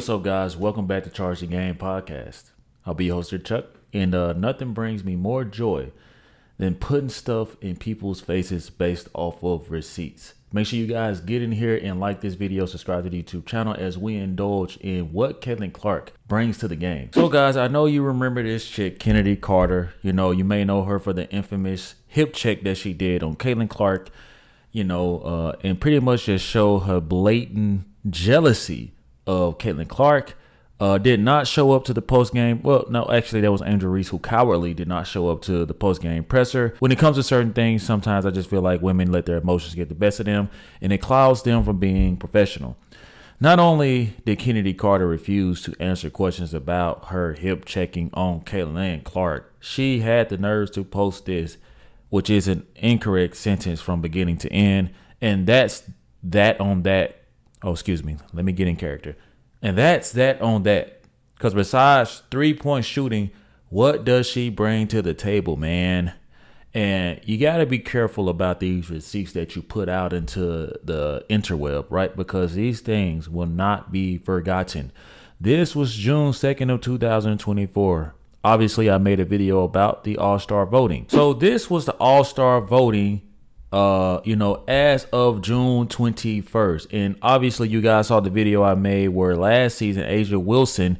what's up, guys? Welcome back to Charge the Game podcast. I'll be your host, Chuck, and nothing brings me more joy than putting stuff in people's faces based off of receipts. Make sure you guys get in here and like this video, subscribe to the YouTube channel as we indulge in what Caitlin Clark brings to the game. So, guys, I know you remember this chick, Chennedy Carter. You know, you may know her for the infamous hip check that she did on Caitlin Clark, and pretty much just show her blatant jealousy of Caitlin Clark. Did not show up to the post game. Well, no, actually, that was Reese who cowardly did not show up to the post game presser. When it comes to certain things, sometimes I just feel like women let their emotions get the best of them, and it clouds them from being professional. Not only did Chennedy Carter refuse to answer questions about her hip checking on Caitlin Clark, she had the nerves to post this, which is an incorrect sentence from beginning to end, and that's that on that. Oh, excuse me. Let me get in character. And that's that on that. Because besides 3-point shooting, what does she bring to the table, man? And you got to be careful about these receipts that you put out into the interweb, right? Because these things will not be forgotten. This was June 2nd of 2024. Obviously, I made a video about the All-Star voting. So this was the All-Star voting as of June 21st. And obviously you guys saw the video I made where last season A'ja Wilson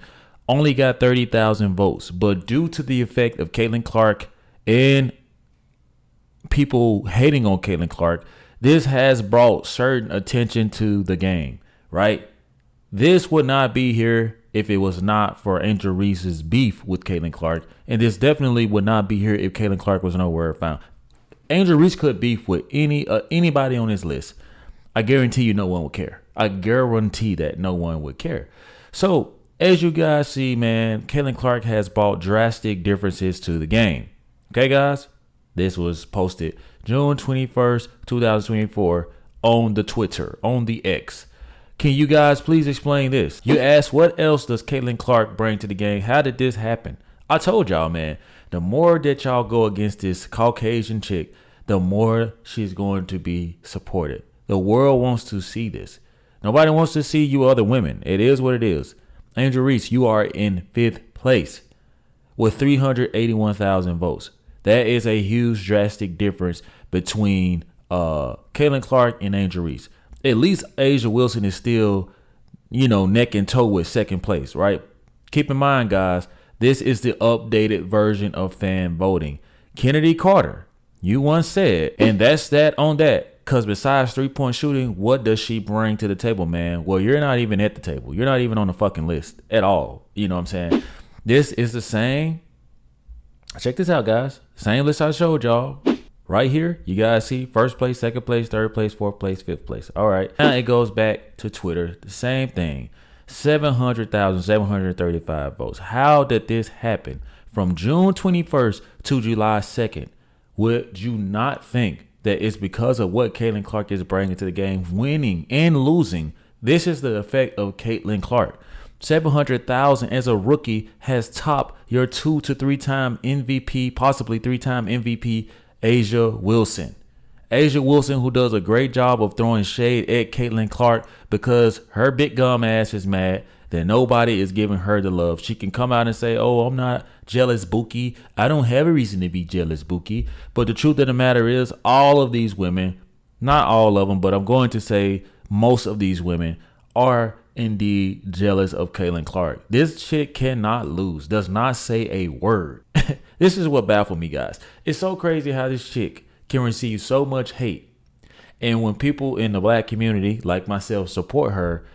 only got 30,000 votes. But due to the effect of Caitlin Clark and people hating on Caitlin Clark, this has brought certain attention to the game, right? This would not be here if it was not for Angel Reese's beef with Caitlin Clark. And this definitely would not be here if Caitlin Clark was nowhere found. Angel Reese could beef with anybody on this list. I guarantee you no one would care. I guarantee that no one would care. So, as you guys see, man, Caitlin Clark has brought drastic differences to the game. Okay, guys? This was posted June 21st, 2024 on the Twitter, on the X. Can you guys please explain this? You asked, what else does Caitlin Clark bring to the game? How did this happen? I told y'all, man, the more that y'all go against this Caucasian chick, the more she's going to be supported. The world wants to see this. Nobody wants to see you other women. It is what it is. Angel Reese, you are in 5th place with 381,000 votes. That is a huge, drastic difference between Caitlin Clark and Angel Reese. At least A'ja Wilson is still, neck and toe with 2nd place, right? Keep in mind, guys, this is the updated version of fan voting. Chennedy Carter, you once said, and that's that on that. Because besides 3-point shooting, what does she bring to the table, man? Well, you're not even at the table. You're not even on the fucking list at all. You know what I'm saying? This is the same. Check this out, guys. Same list I showed y'all. Right here, you guys see 1st place, 2nd place, 3rd place, 4th place, 5th place. All right. Now it goes back to Twitter. The same thing. 700,735 votes. How did this happen from June 21st to July 2nd? Would you not think that it's because of what Caitlin Clark is bringing to the game, winning and losing? This is the effect of Caitlin Clark. 700,000 as a rookie has topped your 2 to 3-time MVP, possibly 3-time MVP, A'ja Wilson. A'ja Wilson, who does a great job of throwing shade at Caitlin Clark because her big gum ass is mad that nobody is giving her the love. She can come out and say, oh, I'm not jealous, Bookie. I don't have a reason to be jealous, Bookie. But the truth of the matter is all of these women, not all of them, but I'm going to say most of these women are indeed jealous of Caitlin Clark. This chick cannot lose, does not say a word. This is what baffled me, guys. It's so crazy how this chick can receive so much hate. And when people in the black community, like myself, support her,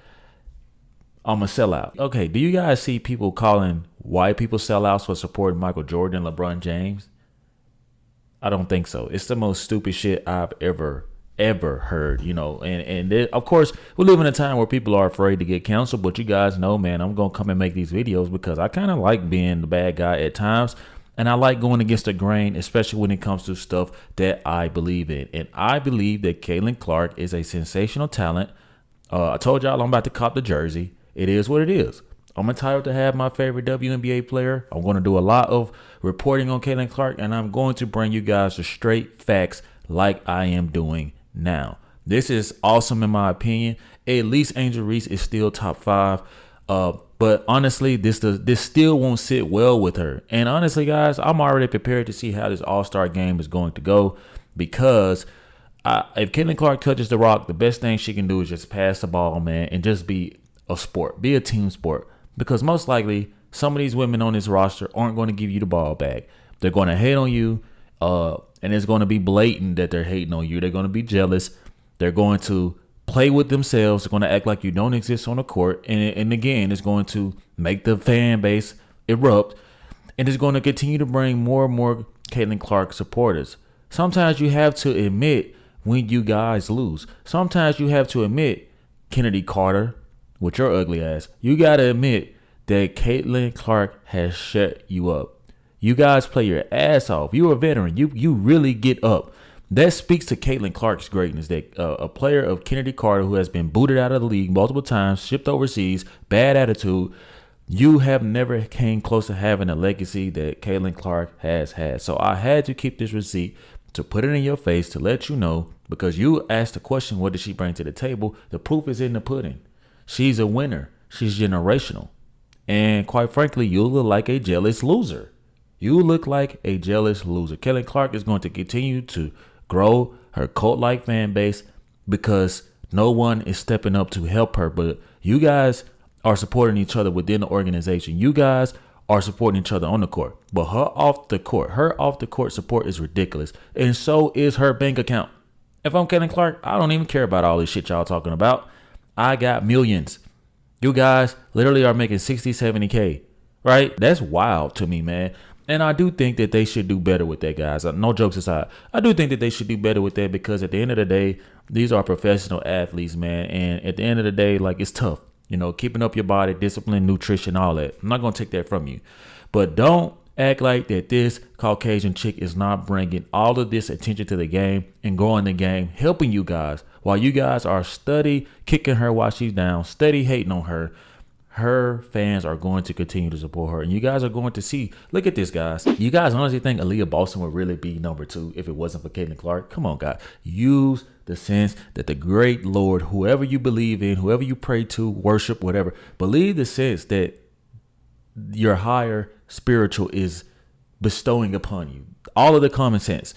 I'm a sellout. Okay, do you guys see people calling white people sellouts for supporting Michael Jordan and LeBron James? I don't think so. It's the most stupid shit I've ever heard, and of course we live in a time where people are afraid to get canceled, but you guys know, man, I'm gonna come and make these videos because I kind of like being the bad guy at times. And I like going against the grain, especially when it comes to stuff that I believe in. And I believe that Caitlin Clark is a sensational talent. I told y'all I'm about to cop the jersey. It is what it is. I'm entitled to have my favorite WNBA player. I'm going to do a lot of reporting on Caitlin Clark, and I'm going to bring you guys the straight facts like I am doing now. This is awesome in my opinion. At least Angel Reese is still top 5. But honestly, this still won't sit well with her. And honestly, guys, I'm already prepared to see how this All-Star game is going to go, because if Caitlin Clark touches the rock, the best thing she can do is just pass the ball, man, and just be a sport, be a team sport. Because most likely, some of these women on this roster aren't going to give you the ball back. They're going to hate on you, and it's going to be blatant that they're hating on you. They're going to be jealous. They're going to play with themselves. They're going to act like you don't exist on the court. And again, it's going to make the fan base erupt. And it's going to continue to bring more and more Caitlin Clark supporters. Sometimes you have to admit when you guys lose. Sometimes you have to admit, Chennedy Carter, with your ugly ass, you got to admit that Caitlin Clark has shut you up. You guys play your ass off. You're a veteran. You really get up. That speaks to Caitlin Clark's greatness, that a player of Chennedy Carter, who has been booted out of the league multiple times, shipped overseas, bad attitude. You have never came close to having a legacy that Caitlin Clark has had. So I had to keep this receipt to put it in your face to let you know, because you asked the question, what does she bring to the table? The proof is in the pudding. She's a winner. She's generational. And quite frankly, you look like a jealous loser. You look like a jealous loser. Caitlin Clark is going to continue to grow her cult-like fan base because no one is stepping up to help her. But you guys are supporting each other within the organization. You guys are supporting each other on the court. But her off the court support is ridiculous. And so is her bank account. If I'm Caitlin Clark, I don't even care about all this shit y'all talking about. I got millions. You guys literally are making 60, 70K, right? That's wild to me, man. And I do think that they should do better with that, guys. No jokes aside. I do think that they should do better with that, because at the end of the day, these are professional athletes, man. And at the end of the day, like, it's tough. You know, keeping up your body, discipline, nutrition, all that. I'm not going to take that from you. But don't act like that this Caucasian chick is not bringing all of this attention to the game and growing the game, helping you guys. While you guys are steady kicking her while she's down, steady hating on her, her fans are going to continue to support her. And you guys are going to see, look at this, guys. You guys honestly think Aaliyah Boston would really be number 2 if it wasn't for Caitlin Clark? Come on, guys. Use the sense that the great Lord, whoever you believe in, whoever you pray to, worship, whatever, believe the sense that your higher spiritual is bestowing upon you. All of the common sense.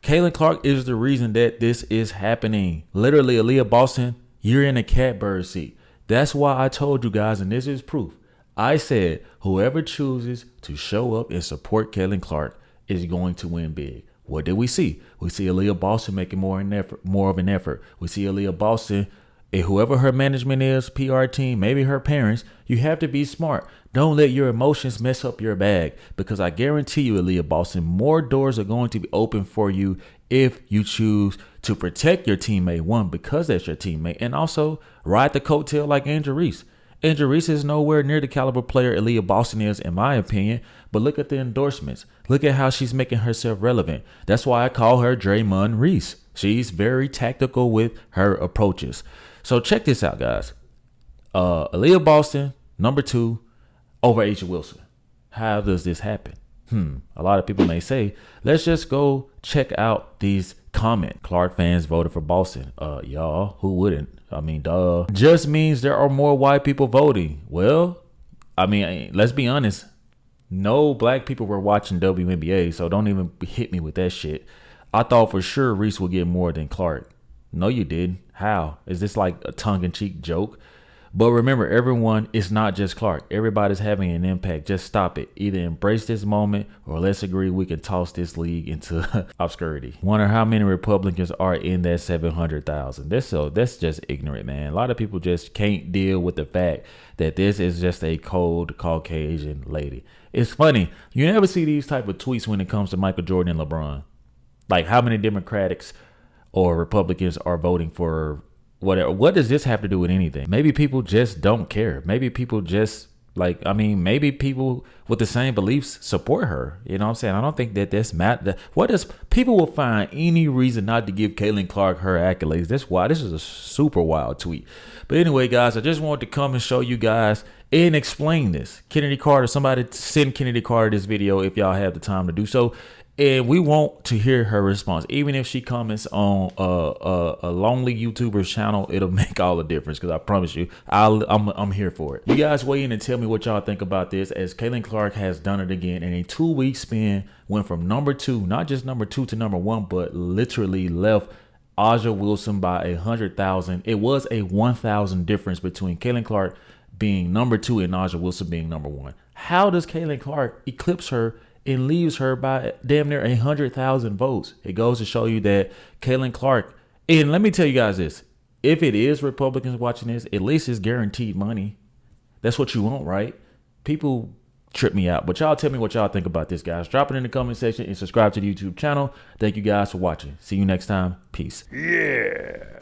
Caitlin Clark is the reason that this is happening. Literally, Aaliyah Boston, you're in a catbird seat. That's why I told you guys, and this is proof. I said whoever chooses to show up and support Caitlin Clark is going to win big. What did we see? We see Aaliyah Boston making more of an effort. We see Aaliyah Boston, and whoever her management is, PR team, maybe her parents, you have to be smart. Don't let your emotions mess up your bag, because I guarantee you, Aaliyah Boston, more doors are going to be open for you if you choose to protect your teammate, one, because that's your teammate, and also ride the coattail like Angel Reese. Angel Reese is nowhere near the caliber player Aaliyah Boston is, in my opinion, but look at the endorsements. Look at how she's making herself relevant. That's why I call her Draymond Reese. She's very tactical with her approaches. So check this out, guys. Aaliyah Boston, number 2, over A'ja Wilson. How does this happen? A lot of people may say, let's just go check out these comments. Clark fans voted for Boston. Y'all, who wouldn't? I mean, duh. Just means there are more white people voting. Well, I mean, let's be honest. No black people were watching WNBA, so don't even hit me with that shit. I thought for sure Reese would get more than Clark. No, you didn't. How? Is this like a tongue-in-cheek joke? But remember, everyone, it's not just Clark. Everybody's having an impact. Just stop it. Either embrace this moment, or let's agree we can toss this league into obscurity. Wonder how many Republicans are in that 700,000. That's just ignorant, man. A lot of people just can't deal with the fact that this is just a cold Caucasian lady. It's funny. You never see these type of tweets when it comes to Michael Jordan and LeBron. Like, how many Democrats or Republicans are voting for whatever. What does this have to do with anything? Maybe people just don't care. Maybe people just maybe people with the same beliefs support her. You know what I'm saying? I don't think that that's people will find any reason not to give Caitlin Clark her accolades. That's why this is a super wild tweet. But anyway, guys, I just wanted to come and show you guys and explain this. Chennedy Carter, somebody send Chennedy Carter this video if y'all have the time to do so. And we want to hear her response. Even if she comments on a lonely YouTuber's channel, it'll make all the difference. Because I promise you, I'm here for it. You guys weigh in and tell me what y'all think about this, as Caitlin Clark has done it again in a 2-week span. Went from number 2, not just number 2 to number 1, but literally left Aja Wilson by 100,000. It was a 1,000 difference between Caitlin Clark being number 2 and Aja Wilson being number 1. How does Caitlin Clark eclipse her and leaves her by damn near 100,000 votes? It goes to show you that Caitlin Clark, and let me tell you guys this, if it is Republicans watching this, at least it's guaranteed money. That's what you want, right? People trip me out, but y'all tell me what y'all think about this, guys. Drop it in the comment section and subscribe to the YouTube channel. Thank you guys for watching. See you next time. Peace. Yeah.